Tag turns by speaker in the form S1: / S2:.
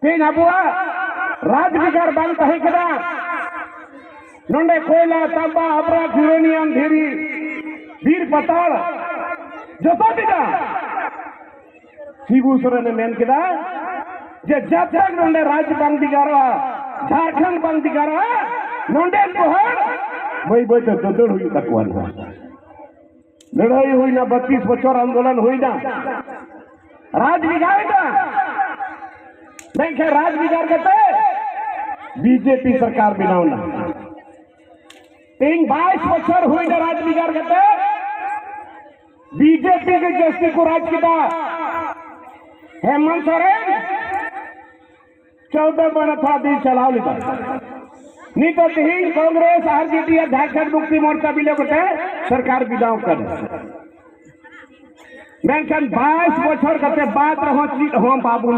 S1: तीन अबुआ राज बिगार बांग तहे कदा नोंडे कोयला तांबा अबरा यूरेनियम धीरी बीर पताल जतो दिगा शिबू सोरेन मेन कदा जे जब नोंडे राज बांग दिगारा झारखंड बांग दिगारा नोंडे कोहर मई बई तो ददड़ हुई तकवान लड़ाई हुई ना 32 बच्चों आंदोलन हुई ना राज बिगाड़ ना नहीं राज बिगाड़ करते बीजेपी सरकार बिनावना 22 बच्चर हुई ना राज बिगाड़ करते बीजेपी के जस्ती को राज किया हेमंत सोरेन 14 बन था दिन चलाव लेता नहीं तो तीन कांग्रेस आरजेडी झारखंड मुक्ति मोर्चा भी लोग सरकार बिदाव कर मैं 22 बच्चर करते बात रहो हम बाबू